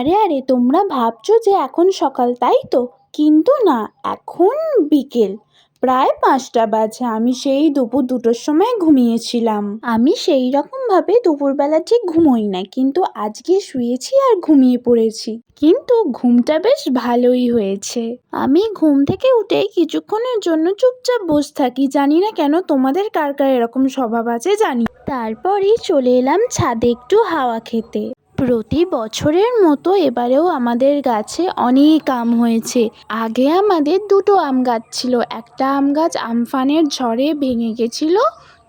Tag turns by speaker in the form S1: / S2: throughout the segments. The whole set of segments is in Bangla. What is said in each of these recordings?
S1: আরে আরে, তোমরা ভাবছো যে এখন সকাল, তাই তো? কিন্তু না, এখন বিকেল। প্রায় 5টা বাজে। আমি সেই দুপুর 2টোর সময় ঘুমিয়েছিলাম। আমি সেই রকমভাবে দুপুরবেলা ঠিক ঘুমোই না, কিন্তু আজকে শুয়েছি আর ঘুমিয়ে পড়েছি। কিন্তু ঘুমটা বেশ ভালোই হয়েছে। আমি ঘুম থেকে উঠেই কিছুক্ষণের জন্য চুপচাপ বসে থাকি, জানি না কেন। তোমাদের কার কার এরকম স্বভাব আছে জানি। তারপরই চলে এলাম ছাদে একটু হাওয়া খেতে। প্রতি বছরের মতো এবারেও আমাদের গাছে অনেক আম হয়েছে। আগে আমাদের 2টো আম গাছ ছিল। একটা আম গাছ আমফানের ঝড়ে ভেঙে গেছিল,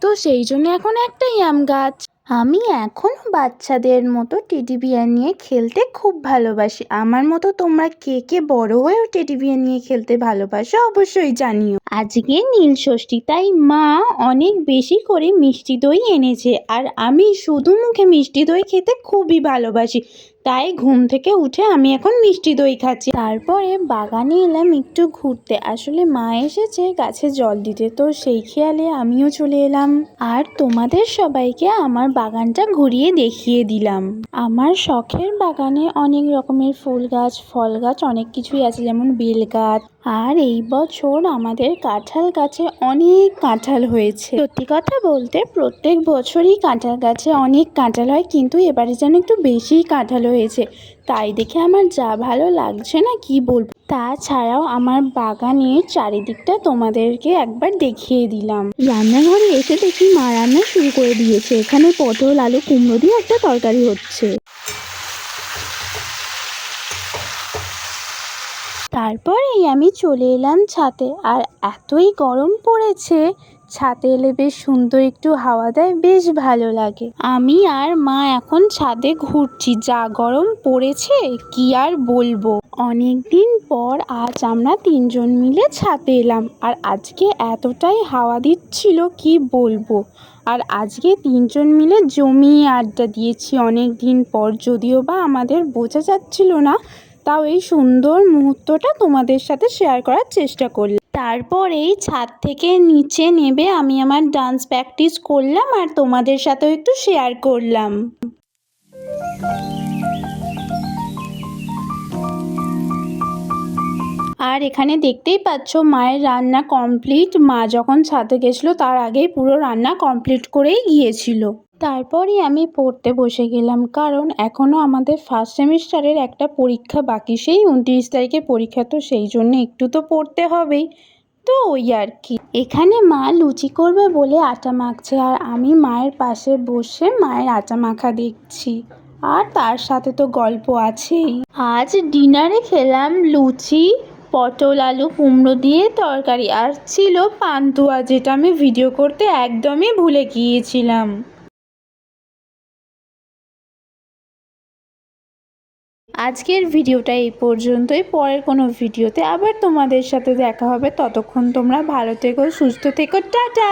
S1: তো সেই জন্য এখন একটাই আম গাছ। আমি এখনও বাচ্চাদের মতো টেডি বিয়ার নিয়ে খেলতে খুব ভালোবাসি। আমার মতো তোমরা কে কে বড় হয়েও টেডি বিয়ার নিয়ে খেলতে ভালোবাসো অবশ্যই জানিও। আজকে নীল ষষ্ঠী, তাই মা অনেক বেশি করে মিষ্টি দই এনেছে, আর আমি শুধু মুখে মিষ্টি দই খেতে খুবই ভালোবাসি। তাই ঘুম থেকে উঠে আমি এখন মিষ্টি দই খাচ্ছি। তারপরে বাগানে এলাম একটু ঘুরতে। আসলে মা এসেছে গাছে জল দিতে, তো সেই খেয়ালে আমিও চলে এলাম আর তোমাদের সবাইকে আমার বাগানটা ঘুরিয়ে দেখিয়ে দিলাম। আমার শখের বাগানে অনেক রকমের ফুল গাছ, ফল গাছ, অনেক কিছুই আছে, যেমন বেল গাছ। আর এই বছর আমাদের কাঁঠাল গাছে অনেক কাঁঠাল হয়েছে। সত্যি কথা বলতে প্রত্যেক বছরই কাঁঠাল গাছে অনেক কাঁঠাল হয়, কিন্তু এবারে যেন একটু বেশিই কাঁঠাল হয়েছে। তাই দেখে আমার যা ভালো লাগছে না কি বলবো। তাছাড়াও আমার বাগানের চারিদিকটা তোমাদেরকে একবার দেখিয়ে দিলাম। রান্নাঘরে এসে দেখি মা রান্না শুরু করে দিয়েছে। এখানে পটল, আলু, কুমড়ো দিয়ে একটা তরকারি হচ্ছে। তারপরেই আমি চলে এলাম ছাদে, আর এতই গরম পড়েছে, ছাদে এলে বেশ সুন্দর একটু হাওয়া দেয়, বেশ ভালো লাগে। আমি আর মা এখন ছাদে ঘুরছি, যা গরম পড়েছে কি আর বলবো। অনেক দিন পর আজ আমরা 3জন মিলে ছাদে এলাম, আর আজকে এতটাই হাওয়া দিচ্ছিল কি বলবো। আর আজকে 3জন মিলে জমিয়ে আড্ডা দিয়েছি অনেক দিন পর, যদিও বা আমাদের বোঝা যাচ্ছিল না, তাও এই সুন্দর মুহূর্তটা তোমাদের সাথে শেয়ার করার চেষ্টা করলাম। তারপরেই ছাদ থেকে নিচে নেমে আমি আমার ডান্স প্র্যাকটিস করলাম আর তোমাদের সাথেও একটু শেয়ার করলাম। আর এখানে দেখতেই পাচ্ছ মায়ের রান্না কমপ্লিট। মা যখন ছাদে গেছিলো তার আগেই পুরো রান্না কমপ্লিট করেই গিয়েছিল। তারপরই আমি পড়তে বসে গেলাম, কারণ এখনও আমাদের ফার্স্ট সেমিস্টারের একটা পরীক্ষা বাকি। সেই 29 তারিখে পরীক্ষা, তো সেই জন্য একটু তো পড়তে হবেই। তো ওই আর কি। এখানে মা লুচি করবে বলে আটা মাখছে, আর আমি মায়ের পাশে বসে মায়ের আটা মাখা দেখছি। আর তার সাথে তো গল্প আছেই। আজ ডিনারে খেলাম লুচি, পটল, আলু, কুমড়ো দিয়ে তরকারি, আর ছিল পান্তুয়া, যেটা আমি ভিডিও করতে একদমই ভুলে গিয়েছিলাম। আজকের ভিডিওটা এই পর্যন্তই। পরের কোনো ভিডিওতে আবার তোমাদের সাথে দেখা হবে। ততক্ষণ তোমরা ভালো থেকো, সুস্থ থেকো, টাটা।